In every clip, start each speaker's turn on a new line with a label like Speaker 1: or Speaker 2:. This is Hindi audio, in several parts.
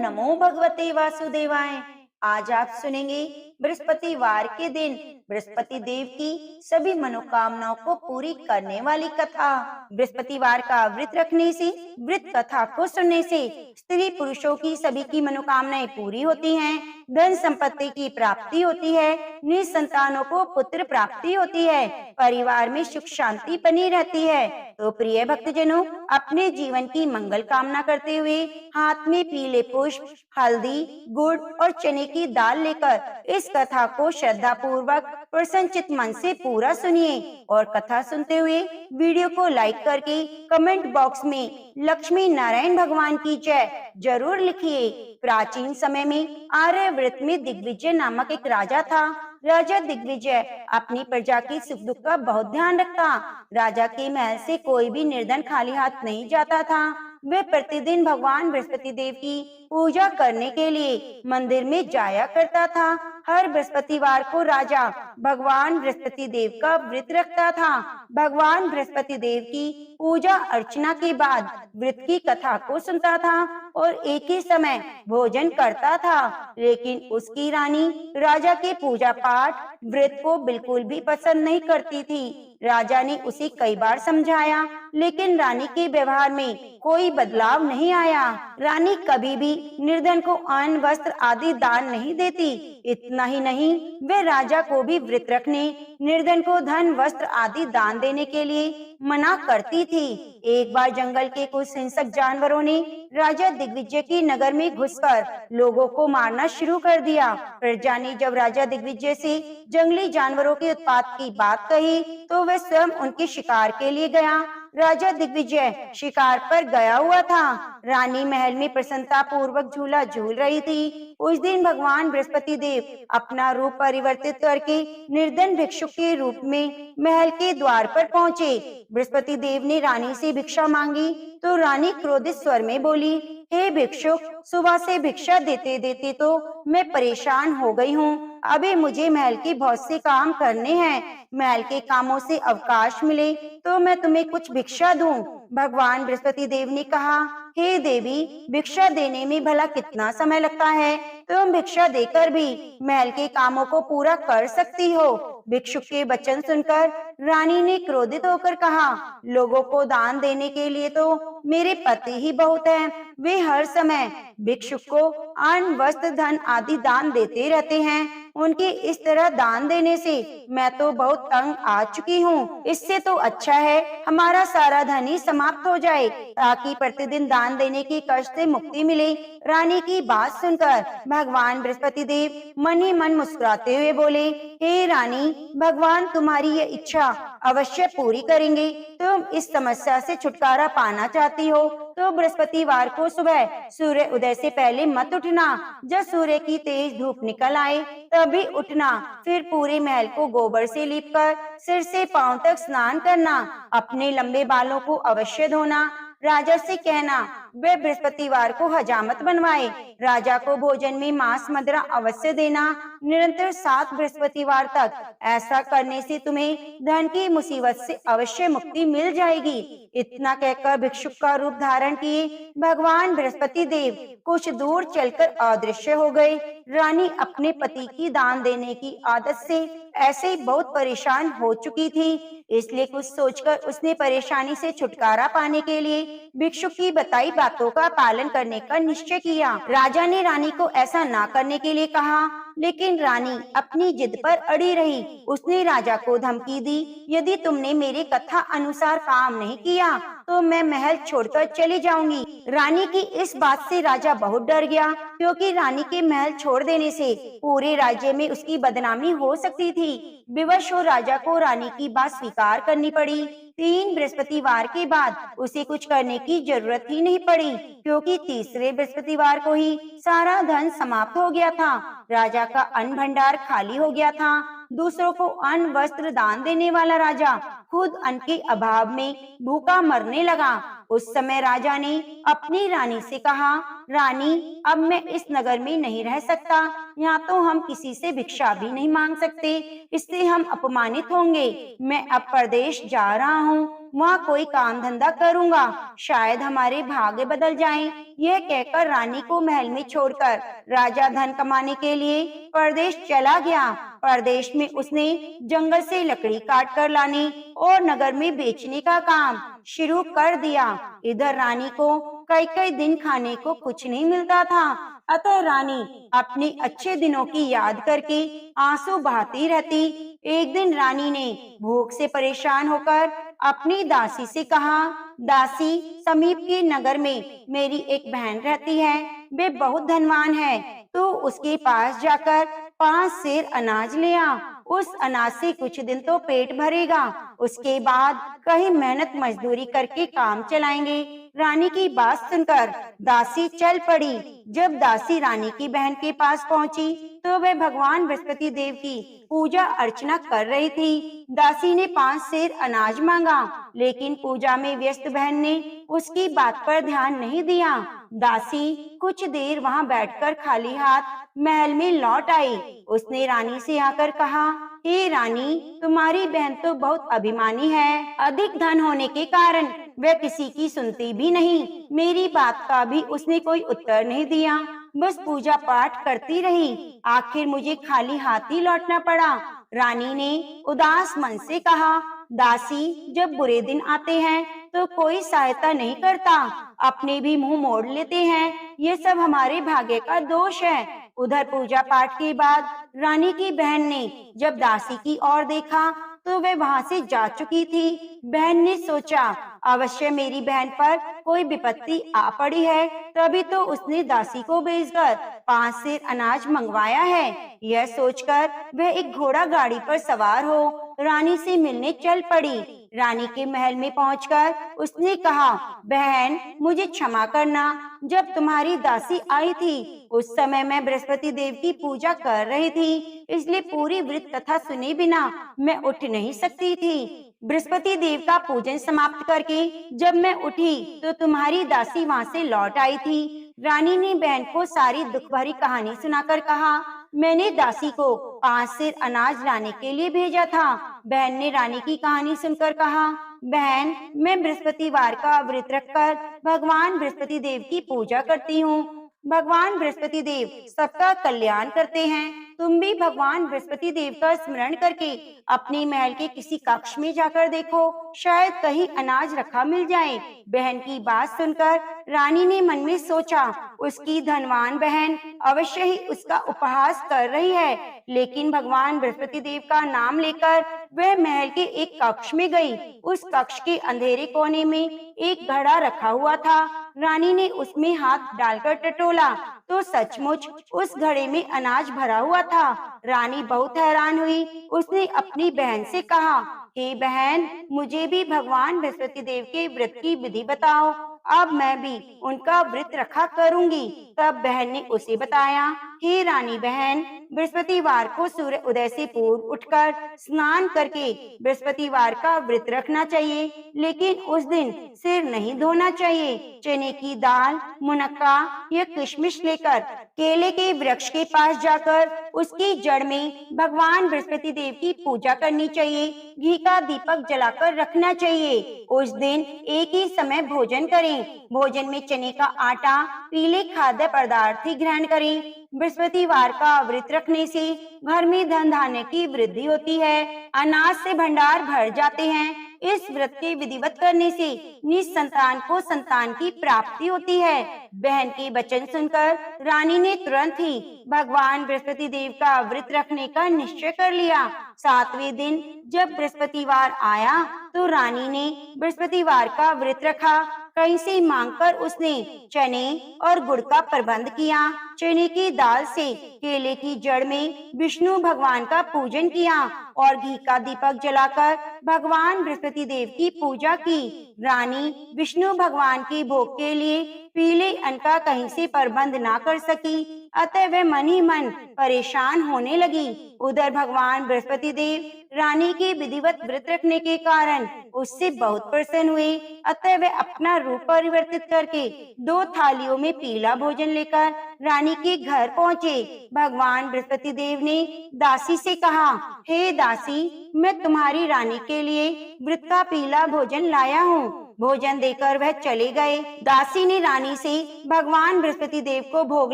Speaker 1: नमो भगवते वासुदेवाय। आज आप सुनेंगे बृहस्पतिवार के दिन बृहस्पति देव की सभी मनोकामनाओं को पूरी करने वाली कथा। बृहस्पतिवार का व्रत रखने से, व्रत कथा को सुनने से स्त्री पुरुषों की सभी की मनोकामनाएं पूरी होती हैं, धन संपत्ति की प्राप्ति होती है, निसंतानों को पुत्र प्राप्ति होती है, परिवार में सुख शांति बनी रहती है। तो प्रिय भक्तजनों, अपने जीवन की मंगल कामना करते हुए हाथ में पीले पुष्प, हल्दी, गुड़ और चने की दाल लेकर इस कथा को श्रद्धा पूर्वक प्रसन्नचित मन से पूरा सुनिए और कथा सुनते हुए वीडियो को लाइक करके कमेंट बॉक्स में लक्ष्मी नारायण भगवान की जय जरूर लिखिए। प्राचीन समय में आर्यव्रत में दिग्विजय नामक एक राजा था। राजा दिग्विजय अपनी प्रजा की सुख दुख का बहुत ध्यान रखता। राजा के महल से कोई भी निर्धन खाली हाथ नहीं जाता था। वे प्रतिदिन भगवान बृहस्पति देव की पूजा करने के लिए मंदिर में जाया करता था। हर बृहस्पतिवार को राजा भगवान बृहस्पति देव का व्रत रखता था। भगवान बृहस्पति देव की पूजा अर्चना के बाद व्रत की कथा को सुनता था और एक ही समय भोजन करता था। लेकिन उसकी रानी राजा के पूजा पाठ व्रत को बिल्कुल भी पसंद नहीं करती थी। राजा ने उसे कई बार समझाया, लेकिन रानी के व्यवहार में कोई बदलाव नहीं आया। रानी कभी भी निर्धन को अन्न, वस्त्र आदि दान नहीं देती। इतना ही नहीं, वे राजा को भी व्रत रखने, निर्धन को धन, वस्त्र आदि दान देने के लिए मना करती थी। एक बार जंगल के कुछ हिंसक जानवरों ने राजा दिग्विजय की नगर में घुसकर लोगों को मारना शुरू कर दिया। प्रजा ने जब राजा दिग्विजय से जंगली जानवरों के उत्पात की बात कही तो वह स्वयं उनके शिकार के लिए गया। राजा दिग्विजय शिकार पर गया हुआ था। रानी महल में प्रसन्नता पूर्वक झूला झूल रही थी। उस दिन भगवान बृहस्पति देव अपना रूप परिवर्तित करके निर्धन भिक्षुक के रूप में महल के द्वार पर पहुँचे। बृहस्पति देव ने रानी से भिक्षा मांगी तो रानी क्रोधित स्वर में बोली, हे भिक्षुक, सुबह से भिक्षा देते देते तो मैं परेशान हो गई हूँ। अभी मुझे महल के बहुत से काम करने हैं। महल के कामों से अवकाश मिले तो मैं तुम्हें कुछ भिक्षा दूं। भगवान बृहस्पति देव ने कहा, हे देवी, भिक्षा देने में भला कितना समय लगता है? तुम भिक्षा देकर भी महल के कामों को पूरा कर सकती हो। भिक्षुक के वचन सुनकर रानी ने क्रोधित होकर कहा, लोगों को दान देने के लिए तो मेरे पति ही बहुत हैं। वे हर समय भिक्षुक को अन्न, वस्त्र, धन आदि दान देते रहते हैं। उनके इस तरह दान देने से मैं तो बहुत तंग आ चुकी हूँ। इससे तो अच्छा है हमारा सारा धन ही समाप्त हो जाए ताकि प्रतिदिन दान देने की कष्ट से मुक्ति मिले। रानी की बात सुनकर भगवान बृहस्पति देव मन ही मन मुस्कुराते हुए बोले, हे रानी, भगवान तुम्हारी ये इच्छा अवश्य पूरी करेंगे। तुम इस समस्या से छुटकारा पाना चाहती हो तो बृहस्पतिवार को सुबह सूर्य उदय से पहले मत उठना। जब सूर्य की तेज धूप निकल आए तभी उठना। फिर पूरे महल को गोबर से लीपकर सिर से पांव तक स्नान करना। अपने लंबे बालों को अवश्य धोना। राजा से कहना वे बृहस्पतिवार को हजामत बनवाए। राजा को भोजन में मांस मदिरा अवश्य देना। निरंतर 7 बृहस्पतिवार तक ऐसा करने से तुम्हें धन की मुसीबत से अवश्य मुक्ति मिल जाएगी। इतना कहकर भिक्षुक का रूप धारण किए भगवान बृहस्पति देव कुछ दूर चलकर अदृश्य हो गए। रानी अपने पति की दान देने की आदत से ऐसे ही बहुत परेशान हो चुकी थी। इसलिए कुछ सोचकर उसने परेशानी से छुटकारा पाने के लिए भिक्षुक की बताई बातों का पालन करने का निश्चय किया। राजा ने रानी को ऐसा ना करने के लिए कहा, लेकिन रानी अपनी जिद पर अड़ी रही। उसने राजा को धमकी दी, यदि तुमने मेरी कथा अनुसार काम नहीं किया तो मैं महल छोड़कर चली जाऊंगी। रानी की इस बात से राजा बहुत डर गया, क्योंकि रानी के महल छोड़ देने से पूरे राज्य में उसकी बदनामी हो सकती थी। विवश हो राजा को रानी की बात स्वीकार करनी पड़ी। 3 बृहस्पतिवार के बाद उसे कुछ करने की जरूरत ही नहीं पड़ी, क्योंकि तीसरे बृहस्पतिवार को ही सारा धन समाप्त हो गया था। राजा का अन्न भंडार खाली हो गया था। दूसरों को अन्न, वस्त्र दान देने वाला राजा खुद अन्न के अभाव में भूखा मरने लगा। उस समय राजा ने अपनी रानी से कहा, रानी, अब मैं इस नगर में नहीं रह सकता। यहाँ तो हम किसी से भिक्षा भी नहीं मांग सकते, इससे हम अपमानित होंगे। मैं अब परदेश जा रहा हूँ, वहाँ कोई काम धंधा करूँगा, शायद हमारे भाग्य बदल जाएं। यह कहकर रानी को महल में छोड़कर राजा धन कमाने के लिए परदेश चला गया। परदेश में उसने जंगल से लकड़ी काट कर लाने और नगर में बेचने का काम शुरू कर दिया। इधर रानी को कई कई दिन खाने को कुछ नहीं मिलता था, अतः रानी अपने अच्छे दिनों की याद करके आंसू बहाती रहती। एक दिन रानी ने भूख से परेशान होकर अपनी दासी से कहा, दासी, समीप के नगर में मेरी एक बहन रहती है, वे बहुत धनवान है, तो उसके पास जाकर 5 सेर अनाज ले आ। उस अनाज से कुछ दिन तो पेट भरेगा, उसके बाद कहीं मेहनत मजदूरी करके काम चलाएंगे। रानी की बात सुनकर दासी चल पड़ी। जब दासी रानी की बहन के पास पहुंची तो वह भगवान बृहस्पति देव की पूजा अर्चना कर रही थी। दासी ने 5 सेर अनाज मांगा, लेकिन पूजा में व्यस्त बहन ने उसकी बात पर ध्यान नहीं दिया। दासी कुछ देर वहां बैठकर खाली हाथ महल में लौट आई। उसने रानी से आकर कहा, हे रानी, तुम्हारी बहन तो बहुत अभिमानी है, अधिक धन होने के कारण वह किसी की सुनती भी नहीं। मेरी बात का भी उसने कोई उत्तर नहीं दिया, बस पूजा पाठ करती रही। आखिर मुझे खाली हाथ ही लौटना पड़ा। रानी ने उदास मन से कहा, दासी, जब बुरे दिन आते हैं तो कोई सहायता नहीं करता, अपने भी मुंह मोड़ लेते हैं, ये सब हमारे भाग्य का दोष है। उधर पूजा पाठ के बाद रानी की बहन ने जब दासी की ओर देखा तो वह वहां से जा चुकी थी। बहन ने सोचा, अवश्य मेरी बहन पर कोई विपत्ति आ पड़ी है, तभी तो उसने दासी को भेजकर 5 सेर अनाज मंगवाया है। यह सोचकर वह एक घोड़ा गाड़ी पर सवार हो रानी से मिलने चल पड़ी। रानी के महल में पहुंचकर उसने कहा, बहन, मुझे क्षमा करना, जब तुम्हारी दासी आई थी उस समय मैं बृहस्पति देव की पूजा कर रही थी, इसलिए पूरी व्रत कथा सुने बिना मैं उठ नहीं सकती थी। बृहस्पति देव का पूजन समाप्त करके जब मैं उठी तो तुम्हारी दासी वहां से लौट आई थी। रानी ने बहन को सारी दुख भरी कहानी सुनाकर कहा, मैंने दासी को 5 सेर अनाज लाने के लिए भेजा था। बहन ने रानी की कहानी सुनकर कहा, बहन, मैं बृहस्पतिवार का व्रत रखकर भगवान बृहस्पति देव की पूजा करती हूँ। भगवान बृहस्पति देव सबका कल्याण करते हैं। तुम भी भगवान बृहस्पति देव का स्मरण करके अपने महल के किसी कक्ष में जाकर देखो, शायद कहीं अनाज रखा मिल जाए। बहन की बात सुनकर रानी ने मन में सोचा, उसकी धनवान बहन अवश्य ही उसका उपहास कर रही है, लेकिन भगवान बृहस्पति देव का नाम लेकर वह महल के एक कक्ष में गई। उस कक्ष के अंधेरे कोने में एक घड़ा रखा हुआ था। रानी ने उसमें हाथ डालकर टटोला तो सचमुच उस घड़े में अनाज भरा हुआ था। रानी बहुत हैरान हुई। उसने अपनी बहन से कहा, हे बहन, मुझे भी भगवान बृहस्पति देव के व्रत की विधि बताओ, अब मैं भी उनका व्रत रखा करूंगी। तब बहन ने उसे बताया, हे रानी बहन, बृहस्पतिवार को सूर्य उदय से पूर्व उठकर स्नान करके बृहस्पतिवार का व्रत रखना चाहिए, लेकिन उस दिन सिर नहीं धोना चाहिए। चने की दाल, मुनक्का या किशमिश लेकर केले के वृक्ष के पास जाकर उसकी जड़ में भगवान बृहस्पति देव की पूजा करनी चाहिए। घी का दीपक जलाकर रखना चाहिए। उस दिन एक ही समय भोजन करें। भोजन में चने का आटा, पीले खाद्य पदार्थ ही ग्रहण करें। बृहस्पतिवार का व्रत रखने से घर में धन धान्य की वृद्धि होती है, अनाज से भंडार भर जाते हैं। इस व्रत के विधिवत करने से निसंतान को संतान की प्राप्ति होती है। बहन के वचन सुनकर रानी ने तुरंत ही भगवान बृहस्पति देव का व्रत रखने का निश्चय कर लिया। 7वें दिन जब बृहस्पतिवार आया तो रानी ने बृहस्पतिवार का व्रत रखा। कहीं से मांगकर उसने चने और गुड़ का प्रबंध किया। चने की दाल से केले की जड़ में विष्णु भगवान का पूजन किया और घी का दीपक जलाकर भगवान बृहस्पति देव की पूजा की। रानी विष्णु भगवान के भोग के लिए पीले अन्न का कहीं से प्रबंध ना कर सकी, अतः वह मन ही मन परेशान होने लगी। उधर भगवान बृहस्पति देव रानी के विधिवत व्रत रखने के कारण उससे बहुत प्रसन्न हुए, अतः वे अपना रूप परिवर्तित करके 2 थालियों में पीला भोजन लेकर रानी के घर पहुँचे। भगवान बृहस्पति देव ने दासी से कहा, हे दासी, मैं तुम्हारी रानी के लिए व्रत का पीला भोजन लाया हूँ। भोजन देकर वह चले गए। दासी ने रानी से भगवान बृहस्पति देव को भोग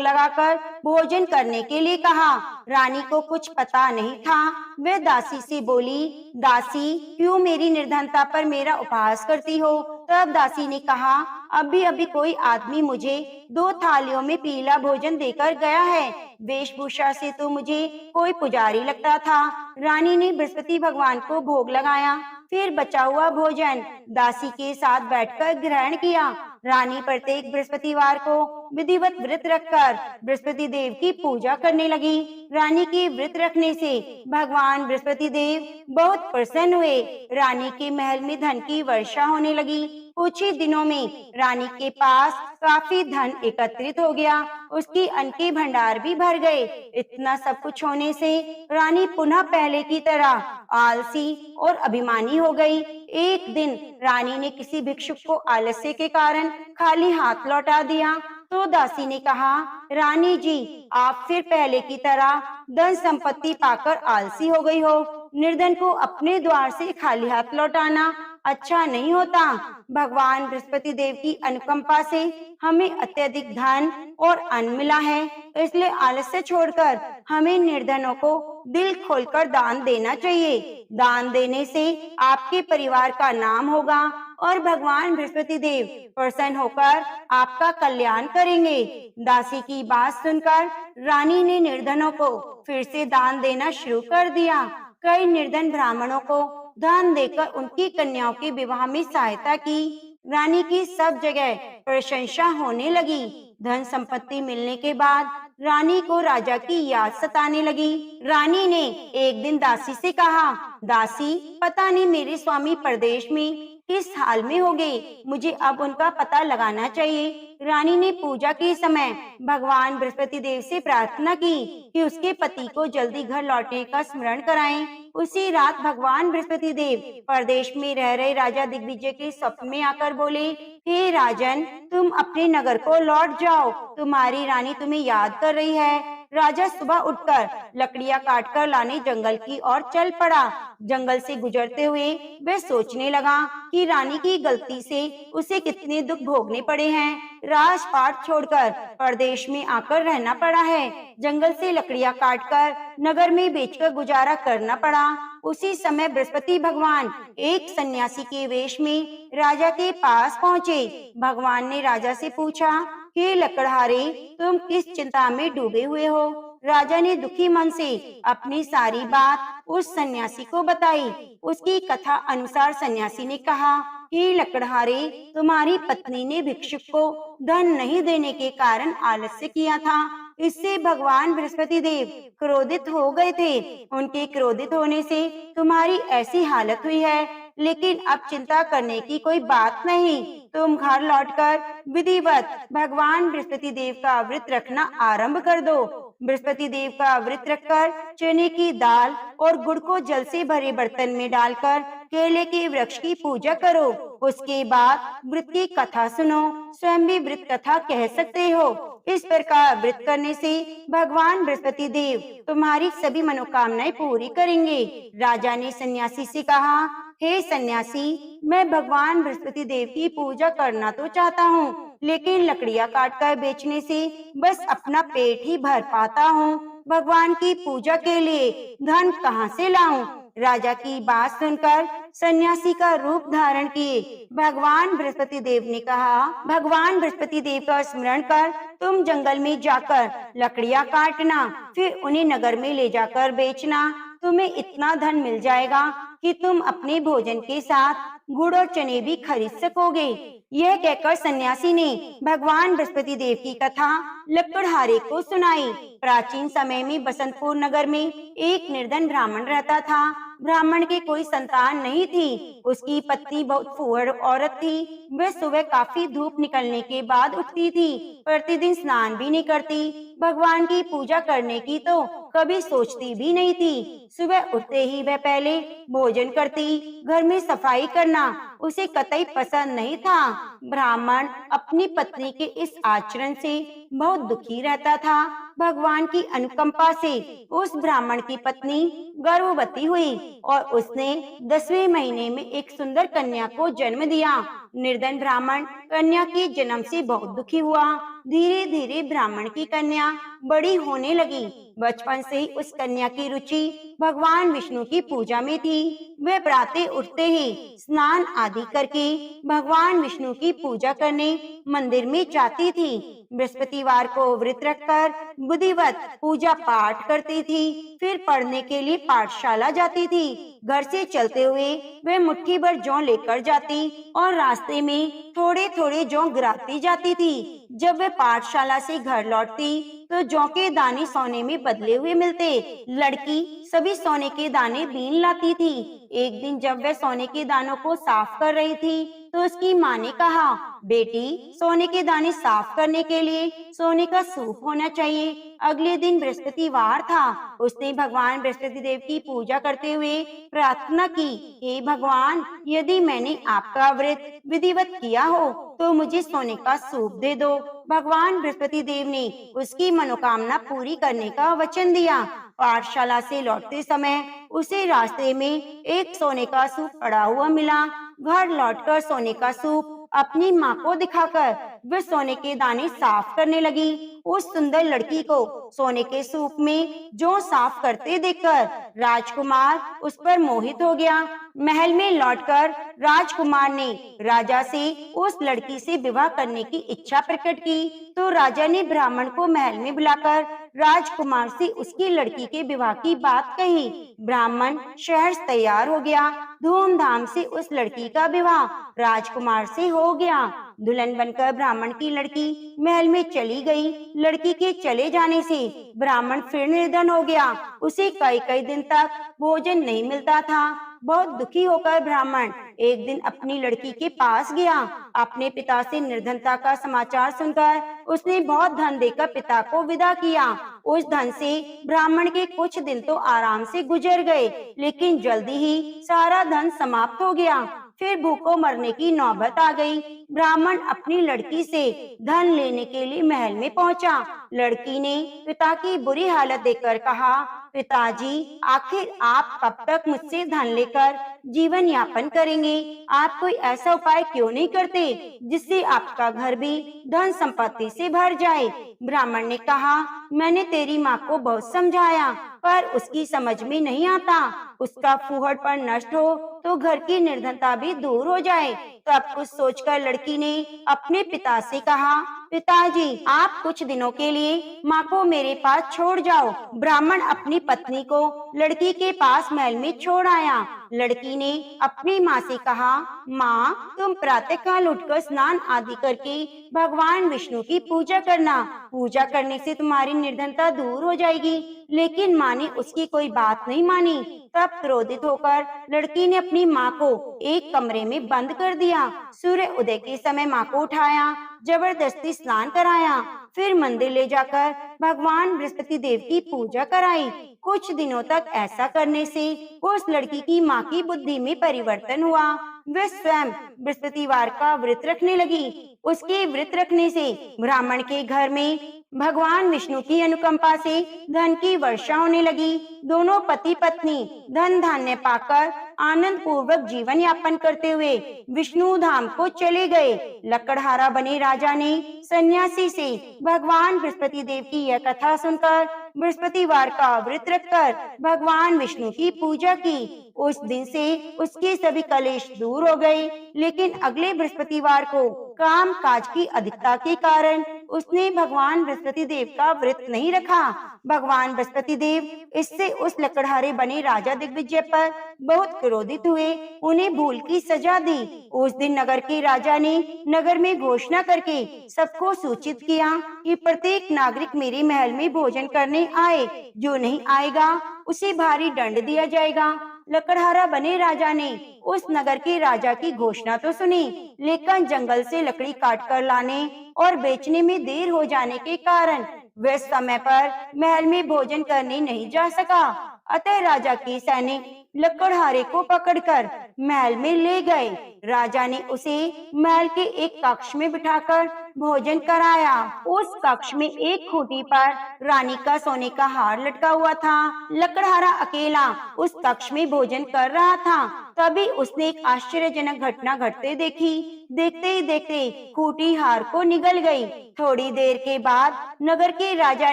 Speaker 1: लगाकर भोजन करने के लिए कहा। रानी को कुछ पता नहीं था। वह दासी से बोली, दासी, क्यों मेरी निर्धनता पर मेरा उपहास करती हो? तब दासी ने कहा, अभी अभी कोई आदमी मुझे 2 थालियों में पीला भोजन देकर गया है। वेशभूषा से तो मुझे कोई पुजारी लगता था। रानी ने बृहस्पति भगवान को भोग लगाया, फिर बचा हुआ भोजन दासी के साथ बैठकर ग्रहण किया। रानी प्रत्येक बृहस्पतिवार को विधिवत व्रत रखकर बृहस्पति देव की पूजा करने लगी। रानी के व्रत रखने से भगवान बृहस्पति देव बहुत प्रसन्न हुए। रानी के महल में धन की वर्षा होने लगी। कुछ ही दिनों में रानी के पास काफी धन एकत्रित हो गया। उसकी अन्न के भंडार भी भर गए। इतना सब कुछ होने से रानी पुनः पहले की तरह आलसी और अभिमानी हो गई। एक दिन रानी ने किसी भिक्षुक को आलस्य के कारण खाली हाथ लौटा दिया तो दासी ने कहा, रानी जी, आप फिर पहले की तरह धन संपत्ति पाकर आलसी हो गई हो। निर्धन को अपने द्वार से खाली हाथ लौटाना अच्छा नहीं होता। भगवान बृहस्पति देव की अनुकंपा से हमें अत्यधिक धन और अन्न मिला है, इसलिए आलस्य छोड़कर हमें निर्धनों को दिल खोलकर दान देना चाहिए। दान देने से आपके परिवार का नाम होगा और भगवान बृहस्पति देव प्रसन्न होकर आपका कल्याण करेंगे। दासी की बात सुनकर रानी ने निर्धनों को फिर से दान देना शुरू कर दिया। कई निर्धन ब्राह्मणों को दान देकर उनकी कन्याओं के विवाह में सहायता की। रानी की सब जगह प्रशंसा होने लगी। धन संपत्ति मिलने के बाद रानी को राजा की याद सताने लगी। रानी ने एक दिन दासी से कहा, दासी, पता नहीं मेरे स्वामी परदेश में किस हाल में हो गए, मुझे अब उनका पता लगाना चाहिए। रानी ने पूजा के समय भगवान बृहस्पति देव से प्रार्थना की कि उसके पति को जल्दी घर लौटने का स्मरण कराएं। उसी रात भगवान बृहस्पति देव परदेश में रह रहे राजा दिग्विजय के स्वप्न में आकर बोले, हे राजन, तुम अपने नगर को लौट जाओ, तुम्हारी रानी तुम्हें याद कर रही है। राजा सुबह उठकर लकड़ियां काटकर लाने जंगल की ओर चल पड़ा। जंगल से गुजरते हुए वह सोचने लगा कि रानी की गलती से उसे कितने दुख भोगने पड़े हैं। राजपाट छोड़कर परदेश में आकर रहना पड़ा है। जंगल से लकड़ियां काटकर नगर में बेचकर गुजारा करना पड़ा। उसी समय बृहस्पति भगवान एक सन्यासी के वेश में राजा के पास पहुँचे। भगवान ने राजा से पूछा, हे लकड़हारे, तुम किस चिंता में डूबे हुए हो? राजा ने दुखी मन से अपनी सारी बात उस सन्यासी को बताई। उसकी कथा अनुसार सन्यासी ने कहा, हे लकड़हारे, तुम्हारी पत्नी ने भिक्षुक को धन नहीं देने के कारण आलस्य किया था। इससे भगवान बृहस्पति देव क्रोधित हो गए थे। उनके क्रोधित होने से तुम्हारी ऐसी हालत हुई है। लेकिन अब चिंता करने की कोई बात नहीं। तुम घर लौटकर विधिवत भगवान बृहस्पति देव का व्रत रखना आरंभ कर दो। बृहस्पति देव का व्रत रखकर चने की दाल और गुड़ को जल से भरे बर्तन में डालकर केले के वृक्ष की पूजा करो। उसके बाद व्रत की कथा सुनो। स्वयं भी व्रत कथा कह सकते हो। इस प्रकार व्रत करने से भगवान बृहस्पति देव तुम्हारी सभी मनोकामनाएं पूरी करेंगे। राजा ने सन्यासी से कहा, हे सन्यासी, मैं भगवान बृहस्पति देव की पूजा करना तो चाहता हूँ, लेकिन लकड़ियाँ काटकर बेचने से बस अपना पेट ही भर पाता हूँ। भगवान की पूजा के लिए धन कहाँ से लाऊं? राजा की बात सुनकर सन्यासी का रूप धारण किए भगवान बृहस्पति देव ने कहा, भगवान बृहस्पति देव का स्मरण कर तुम जंगल में जाकर लकड़ियाँ काटना, फिर उन्हें नगर में ले जाकर बेचना। तुम्हें इतना धन मिल जाएगा कि तुम अपने भोजन के साथ गुड़ और चने भी खरीद सकोगे। यह कहकर सन्यासी ने भगवान बृहस्पति देव की कथा लकड़हारे को सुनाई। प्राचीन समय में बसंतपुर नगर में एक निर्धन ब्राह्मण रहता था। ब्राह्मण की कोई संतान नहीं थी। उसकी पत्नी बहुत फूहड़ औरत थी। वह सुबह काफी धूप निकलने के बाद उठती थी। प्रतिदिन स्नान भी नहीं करती। भगवान की पूजा करने की तो कभी सोचती भी नहीं थी। सुबह उठते ही वह पहले भोजन करती। घर में सफाई करना उसे कतई पसंद नहीं था। ब्राह्मण अपनी पत्नी के इस आचरण से बहुत दुखी रहता था। भगवान की अनुकंपा से उस ब्राह्मण की पत्नी गर्भवती हुई और उसने 10वें महीने में एक सुंदर कन्या को जन्म दिया। निर्धन ब्राह्मण कन्या के जन्म से बहुत दुखी हुआ। धीरे धीरे ब्राह्मण की कन्या बड़ी होने लगी। बचपन से ही उस कन्या की रुचि भगवान विष्णु की पूजा में थी। वह प्रातः उठते ही स्नान आदि करके भगवान विष्णु की पूजा करने मंदिर में जाती थी। बृहस्पतिवार को व्रत रखकर विधिवत पूजा पाठ करती थी। फिर पढ़ने के लिए पाठशाला जाती थी। घर से चलते हुए वह मुट्ठी भर जौ लेकर जाती और रास्ते में थोड़े थोड़े जौ गिराती जाती थी। जब वह पाठशाला से घर लौटती तो जौ के दाने सोने में बदले हुए मिलते। लड़की सभी सोने के दाने बीन लाती थी। एक दिन जब वह सोने के दानों को साफ कर रही थी तो उसकी माँ ने कहा, बेटी, सोने के दाने साफ करने के लिए सोने का सूप होना चाहिए। अगले दिन बृहस्पतिवार था। उसने भगवान बृहस्पति देव की पूजा करते हुए प्रार्थना की, हे भगवान, यदि मैंने आपका व्रत विधिवत किया हो तो मुझे सोने का सूप दे दो। भगवान बृहस्पति देव ने उसकी मनोकामना पूरी करने का वचन दिया। पाठशाला से लौटते समय उसे रास्ते में एक सोने का सूप पड़ा हुआ मिला। घर लौटकर सोने का सूप अपनी माँ को दिखाकर वह सोने के दाने साफ करने लगी। उस सुंदर लड़की को सोने के सूप में जौ साफ करते देखकर राजकुमार उस पर मोहित हो गया। महल में लौटकर राजकुमार ने राजा से उस लड़की से विवाह करने की इच्छा प्रकट की। तो राजा ने ब्राह्मण को महल में बुलाकर राजकुमार से उसकी लड़की के विवाह की बात कही। ब्राह्मण शहर तैयार हो गया। धूमधाम से उस लड़की का विवाह राजकुमार से हो गया। दुल्हन बनकर ब्राह्मण की लड़की महल में चली गई। लड़की के चले जाने से ब्राह्मण फिर निर्धन हो गया। उसे कई कई दिन तक भोजन नहीं मिलता था। बहुत दुखी होकर ब्राह्मण एक दिन अपनी लड़की के पास गया। अपने पिता से निर्धनता का समाचार सुनकर उसने बहुत धन देकर पिता को विदा किया। उस धन से ब्राह्मण के कुछ दिन तो आराम से गुजर गए, लेकिन जल्दी ही सारा धन समाप्त हो गया। फिर भूखों मरने की नौबत आ गई। ब्राह्मण अपनी लड़की से धन लेने के लिए महल में पहुंचा। लड़की ने पिता की बुरी हालत देखकर कहा, पिताजी, आखिर आप कब तक मुझसे धन लेकर जीवन यापन करेंगे? आप कोई ऐसा उपाय क्यों नहीं करते जिससे आपका घर भी धन संपत्ति से भर जाए? ब्राह्मण ने कहा, मैंने तेरी माँ को बहुत समझाया पर उसकी समझ में नहीं आता। उसका फूहड़पन नष्ट हो तो घर की निर्धनता भी दूर हो जाए। तब कुछ सोचकर लड़की ने अपने पिता से कहा, पिताजी, आप कुछ दिनों के लिए माँ को मेरे पास छोड़ जाओ। ब्राह्मण अपनी पत्नी को लड़की के पास महल में छोड़ आया। लड़की ने अपनी माँ से कहा, माँ, तुम प्रातःकाल उठकर स्नान आदि करके भगवान विष्णु की पूजा करना। पूजा करने से तुम्हारी निर्धनता दूर हो जाएगी। लेकिन माँ ने उसकी कोई बात नहीं मानी। तब क्रोधित होकर लड़की ने अपनी माँ को एक कमरे में बंद कर दिया। सूर्य उदय के समय माँ को उठाया, जबरदस्ती स्नान कराया, फिर मंदिर ले जाकर भगवान बृहस्पति देव की पूजा कराई। कुछ दिनों तक ऐसा करने से उस लड़की की माँ की बुद्धि में परिवर्तन हुआ। वह स्वयं बृहस्पतिवार का व्रत रखने लगी। उसके व्रत रखने से ब्राह्मण के घर में भगवान विष्णु की अनुकंपा से धन की वर्षा होने लगी। दोनों पति पत्नी धन धान्य पाकर आनंद पूर्वक जीवन यापन करते हुए विष्णु धाम को चले गए। लकड़हारा बने राजा ने सन्यासी से भगवान बृहस्पति देव की यह कथा सुनकर बृहस्पतिवार का व्रत रखकर भगवान विष्णु की पूजा की। उस दिन से उसके सभी कलेश दूर हो गए। लेकिन अगले बृहस्पतिवार को काम काज की अधिकता के कारण उसने भगवान बृहस्पति देव का व्रत नहीं रखा। भगवान बृहस्पति देव इससे उस लकड़हारे बने राजा दिग्विजय पर बहुत क्रोधित हुए, उन्हें भूल की सजा दी। उस दिन नगर के राजा ने नगर में घोषणा करके सबको सूचित किया कि प्रत्येक नागरिक मेरे महल में भोजन करने आए, जो नहीं आएगा उसे भारी दंड दिया जाएगा। लकड़हारा बने राजा ने उस नगर के राजा की घोषणा तो सुनी, लेकिन जंगल से लकड़ी काट कर लाने और बेचने में देर हो जाने के कारण वह समय पर महल में भोजन करने नहीं जा सका। अतः राजा के सैनिक लकड़हारे को पकड़कर महल में ले गए। राजा ने उसे महल के एक कक्ष में बिठाकर भोजन कराया। उस कक्ष में एक खूंटी पर रानी का सोने का हार लटका हुआ था। लकड़हारा अकेला उस कक्ष में भोजन कर रहा था। तभी उसने एक आश्चर्यजनक घटना घटते देखी। देखते ही देखते खूंटी हार को निगल गई। थोड़ी देर के बाद नगर के राजा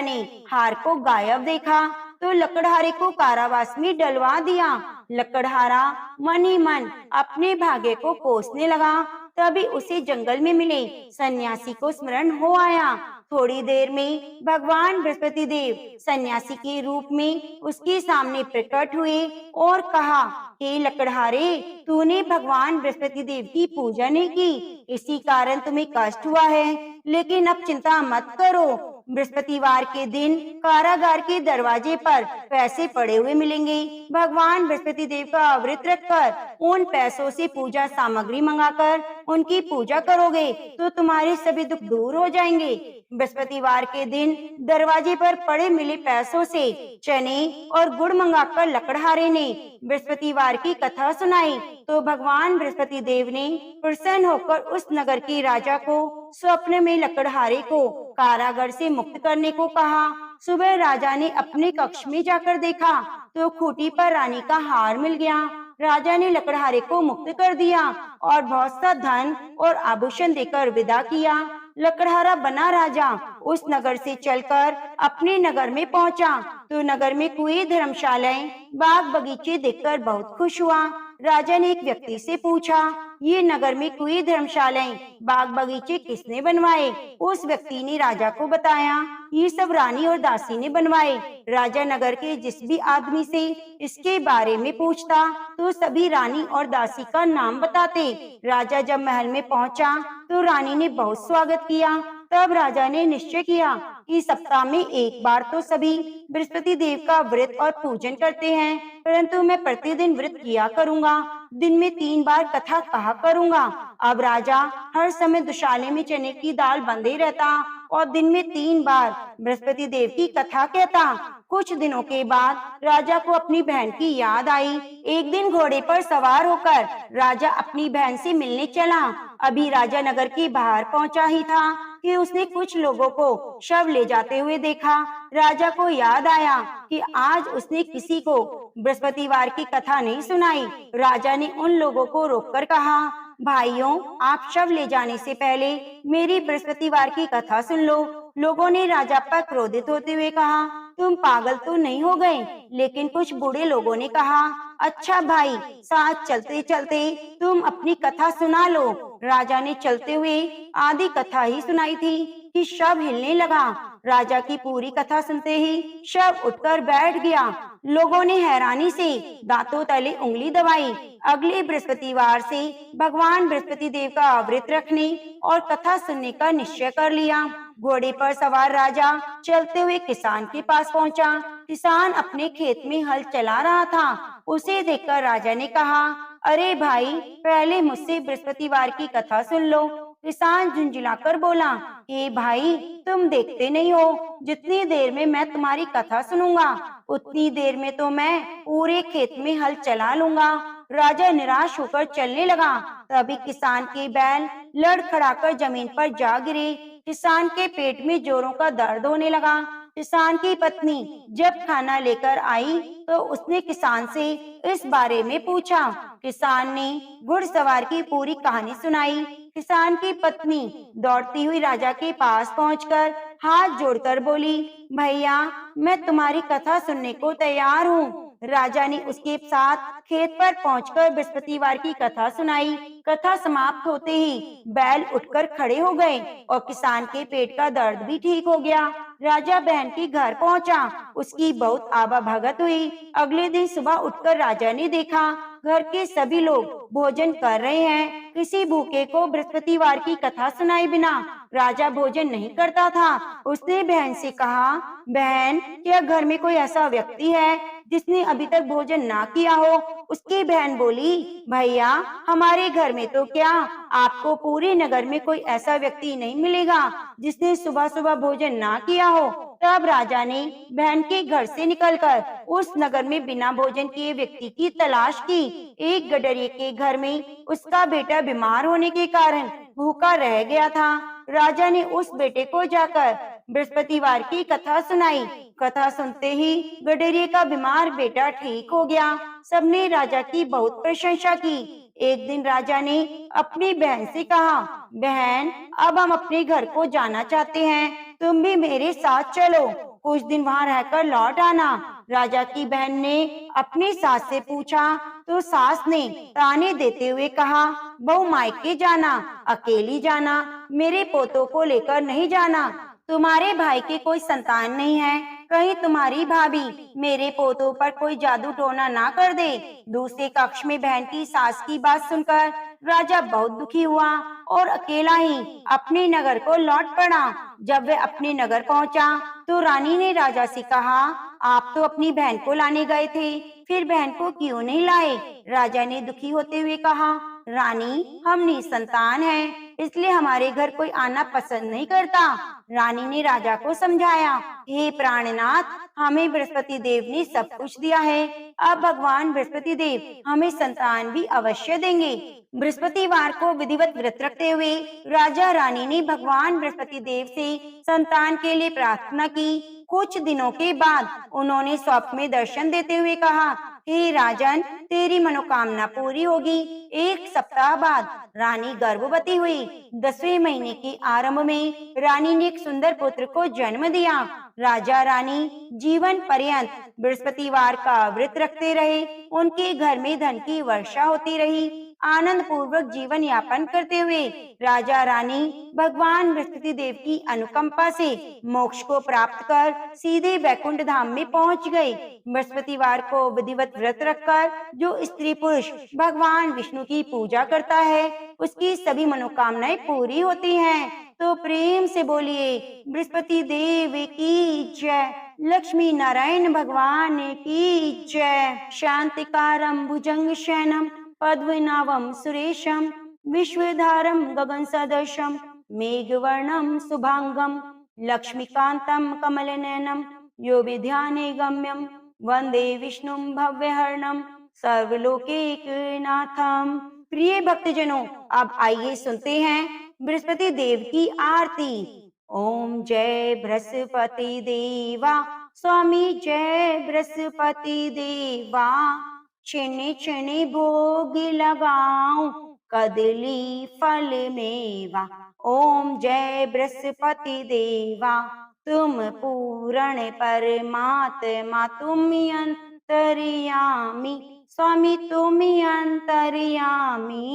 Speaker 1: ने हार को गायब देखा तो लकड़हारे को कारावास में डलवा दिया। लकड़हारा मन ही मन अपने भाग्य को कोसने लगा। तभी उसे जंगल में मिले सन्यासी को स्मरण हो आया। थोड़ी देर में भगवान बृहस्पति देव सन्यासी के रूप में उसके सामने प्रकट हुए और कहा, हे लकड़हारे, तूने भगवान बृहस्पति देव की पूजा नहीं की, इसी कारण तुम्हें कष्ट हुआ है। लेकिन अब चिंता मत करो, बृहस्पतिवार के दिन कारागार के दरवाजे पर पैसे पड़े हुए मिलेंगे। भगवान बृहस्पति देव का व्रत रखकर उन पैसों से पूजा सामग्री मंगाकर उनकी पूजा करोगे तो तुम्हारे सभी दुख दूर हो जाएंगे। बृहस्पतिवार के दिन दरवाजे पर पड़े मिले पैसों से चने और गुड़ मंगाकर लकड़हारे ने बृहस्पतिवार की कथा सुनाई तो भगवान बृहस्पति देव ने प्रसन्न होकर उस नगर के राजा को स्वप्न में लकड़हारे को कारागार से मुक्त करने को कहा। सुबह राजा ने अपने कक्ष में जाकर देखा तो खूंटी पर रानी का हार मिल गया। राजा ने लकड़हारे को मुक्त कर दिया और बहुत सा धन और आभूषण देकर विदा किया। लकड़हारा बना राजा उस नगर से चलकर अपने नगर में पहुंचा तो नगर में कुएं, धर्मशालाएं, बाग बगीचे देखकर बहुत खुश हुआ। राजा ने एक व्यक्ति से पूछा, ये नगर में कुएं, धर्मशालाएं, बाग बगीचे किसने बनवाए? उस व्यक्ति ने राजा को बताया, ये सब रानी और दासी ने बनवाए। राजा नगर के जिस भी आदमी से इसके बारे में पूछता तो सभी रानी और दासी का नाम बताते। राजा जब महल में पहुंचा तो रानी ने बहुत स्वागत किया। तब राजा ने निश्चय किया कि सप्ताह में एक बार तो सभी बृहस्पति देव का व्रत और पूजन करते हैं, परंतु मैं प्रतिदिन व्रत किया करूंगा, दिन में 3 बार कथा कहा करूंगा। अब राजा हर समय दुशाले में चने की दाल बंधे रहता और दिन में 3 बार बृहस्पति देव की कथा कहता। कुछ दिनों के बाद राजा को अपनी बहन की याद आई। एक दिन घोड़े पर सवार होकर राजा अपनी बहन से मिलने चला। अभी राजा नगर के बाहर पहुंचा ही था कि उसने कुछ लोगों को शव ले जाते हुए देखा। राजा को याद आया कि आज उसने किसी को बृहस्पतिवार की कथा नहीं सुनाई। राजा ने उन लोगों को रोककर कहा, भाइयों, आप शव ले जाने से पहले मेरी बृहस्पतिवार की कथा सुन लो। लोगों ने राजा पर क्रोधित होते हुए कहा, तुम पागल तो नहीं हो गए? लेकिन कुछ बूढ़े लोगों ने कहा, अच्छा भाई, साथ चलते चलते तुम अपनी कथा सुना लो। राजा ने चलते हुए आधी कथा ही सुनाई थी कि शव हिलने लगा। राजा की पूरी कथा सुनते ही शव उठकर बैठ गया। लोगों ने हैरानी से दांतों तले उंगली दबाई। अगले बृहस्पतिवार से भगवान बृहस्पति देव का व्रत रखने और कथा सुनने का निश्चय कर लिया। घोड़े पर सवार राजा चलते हुए किसान के पास पहुंचा। किसान अपने खेत में हल चला रहा था। उसे देखकर राजा ने कहा, अरे भाई, पहले मुझसे बृहस्पतिवार की कथा सुन लो। किसान झुंझुलाकर बोला, हे भाई, तुम देखते नहीं हो, जितनी देर में मैं तुम्हारी कथा सुनूंगा उतनी देर में तो मैं पूरे खेत में हल चला लूंगा। राजा निराश होकर चलने लगा। तभी किसान के बैल लड़खड़ाकर जमीन पर जा गिरे। किसान के पेट में जोरों का दर्द होने लगा। किसान की पत्नी जब खाना लेकर आई तो उसने किसान से इस बारे में पूछा। किसान ने घुड़सवार की पूरी कहानी सुनाई। किसान की पत्नी दौड़ती हुई राजा के पास पहुंचकर हाथ जोड़कर बोली, भैया, मैं तुम्हारी कथा सुनने को तैयार हूँ। राजा ने उसके साथ खेत पर पहुंचकर बृहस्पतिवार की कथा सुनाई। कथा समाप्त होते ही बैल उठकर खड़े हो गए और किसान के पेट का दर्द भी ठीक हो गया। राजा बहन के घर पहुंचा, उसकी बहुत आवा भगत हुई। अगले दिन सुबह उठकर राजा ने देखा घर के सभी लोग भोजन कर रहे हैं। किसी भूखे को बृहस्पतिवार की कथा सुनाए बिना राजा भोजन नहीं करता था। उसने बहन से कहा, बहन, क्या घर में कोई ऐसा व्यक्ति है जिसने अभी तक भोजन ना किया हो? उसकी बहन बोली, भैया, हमारे घर में तो क्या, आपको पूरे नगर में कोई ऐसा व्यक्ति नहीं मिलेगा जिसने सुबह सुबह भोजन ना किया हो। तब राजा ने बहन के घर से निकलकर उस नगर में बिना भोजन किए व्यक्ति की तलाश की। एक गडरिये के घर में उसका बेटा बीमार होने के कारण भूखा रह गया था। राजा ने उस बेटे को जाकर बृहस्पतिवार की कथा सुनाई। कथा सुनते ही गडरिये का बीमार बेटा ठीक हो गया। सबने राजा की बहुत प्रशंसा की। एक दिन राजा ने अपनी बहन से कहा, बहन, अब हम अपने घर को जाना चाहते हैं, तुम भी मेरे साथ चलो, कुछ दिन वहाँ रहकर लौट आना। राजा की बहन ने अपनी सास से पूछा तो सास ने ताने देते हुए कहा, बहू, मायके जाना, अकेली जाना, मेरे पोतों को लेकर नहीं जाना। तुम्हारे भाई की कोई संतान नहीं है, कहीं तुम्हारी भाभी मेरे पोतों पर कोई जादू टोना ना कर दे। दूसरे कक्ष में बहन की सास की बात सुनकर राजा बहुत दुखी हुआ और अकेला ही अपने नगर को लौट पड़ा। जब वह अपने नगर पहुंचा तो रानी ने राजा से कहा, आप तो अपनी बहन को लाने गए थे, फिर बहन को क्यों नहीं लाए? राजा ने दुखी होते हुए कहा, रानी, हम निसंतान हैं, इसलिए हमारे घर कोई आना पसंद नहीं करता। रानी ने राजा को समझाया, हे प्राणनाथ, हमें बृहस्पति देव ने सब कुछ दिया है, अब भगवान बृहस्पति देव हमें संतान भी अवश्य देंगे। बृहस्पतिवार को विधिवत व्रत रखते हुए राजा रानी ने भगवान बृहस्पति देव से संतान के लिए प्रार्थना की। कुछ दिनों के बाद उन्होंने स्वप्न में दर्शन देते हुए कहा, हे राजन, तेरी मनोकामना पूरी होगी। एक सप्ताह बाद रानी गर्भवती हुई। 10वें महीने के आरंभ में रानी ने एक सुंदर पुत्र को जन्म दिया। राजा रानी जीवन पर्यंत बृहस्पतिवार का व्रत रखते रहे। उनके घर में धन की वर्षा होती रही। आनंद पूर्वक जीवन यापन करते हुए राजा रानी भगवान बृहस्पति देव की अनुकंपा से मोक्ष को प्राप्त कर सीधे वैकुंठ धाम में पहुंच गए। बृहस्पतिवार को विधिवत व्रत रखकर जो स्त्री पुरुष भगवान विष्णु की पूजा करता है, उसकी सभी मनोकामनाएं पूरी होती हैं। तो प्रेम से बोलिए, बृहस्पति देव की जय, लक्ष्मी नारायण भगवान की जय। शांतिकारं भुजंग शयनम पद्मनाभं सुरेशम विश्वधारं गगन सदृशं मेघवर्णं शुभांगं लक्ष्मीकांतं कमलनयनं यो विद्याने गम्यं वंदे विष्णुं भव्यहरणं सर्वलोकैकनाथं। प्रिय भक्तजनों, अब आइए सुनते हैं बृहस्पति देव की आरती। ओम जय बृहस्पति देवा, स्वामी जय बृहस्पति देवा, छिने छिने भोग लगाऊं कदली फल मेवा। ओम जय बृहस्पति देवा, तुम पूर्ण परमात्मा, तुम अंतर्यामी, स्वामी तुम अंतर्यामी,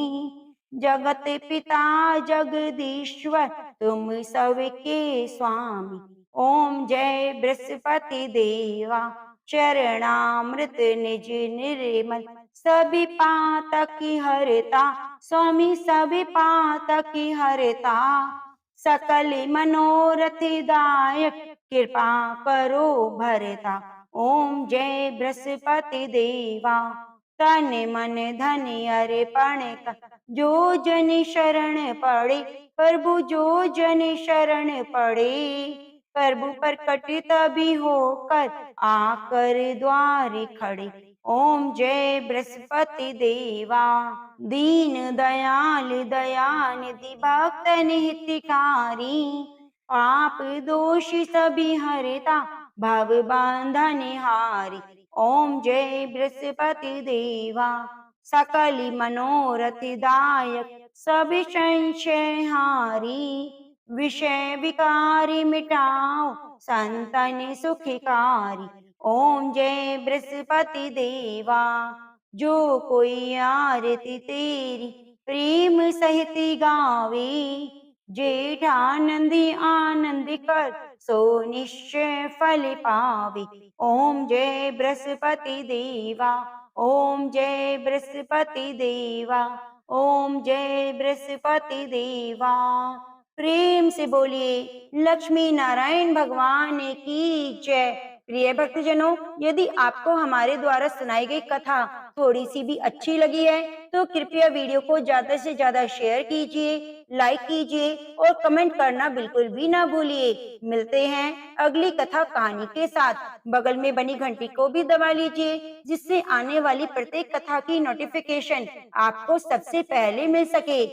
Speaker 1: जगत पिता जगदीश्वर, तुम सबके स्वामी। ओम जय बृहस्पति देवा, चरणामृत निज निर्मल, सभी पातक हरता, स्वामी सभी पातक हरता, सकल मनोरथ दायक, कृपा करो भरता। ओम जय बृहस्पति देवा, तन मन धन अर्पण कर, जो जन शरण पड़े, प्रभु जो जन शरण पड़े, प्रभु प्रकट तभी होकर आकर द्वार खड़े। ओम जय बृहस्पति देवा, दीन दयाल दयानिधि भक्त हितकारी, पाप दोष सभी हरता, भव बंधन हारी। ओम जय बृहस्पति देवा, सकल मनोरथ दायक, सभी संशय हारी, विषय विकारी मिटाओ, संतन सुखकारी। ओम जय बृहस्पति देवा। जो कोई आरती तेरी प्रेम सहित गावे, जेठानंदी आनंद कर सो निश्चय फल पावे। ओम जय बृहस्पति देवा। ओम जय बृहस्पति देवा। ओम जय बृहस्पति देवा। प्रेम से बोलिए लक्ष्मी नारायण भगवान की जय। प्रिय भक्तजनों, यदि आपको हमारे द्वारा सुनाई गई कथा थोड़ी सी भी अच्छी लगी है तो कृपया वीडियो को ज्यादा से ज्यादा शेयर कीजिए, लाइक कीजिए और कमेंट करना बिल्कुल भी ना भूलिए। मिलते हैं अगली कथा कहानी के साथ। बगल में बनी घंटी को भी दबा लीजिए, जिससे आने वाली प्रत्येक कथा की नोटिफिकेशन आपको सबसे पहले मिल सके।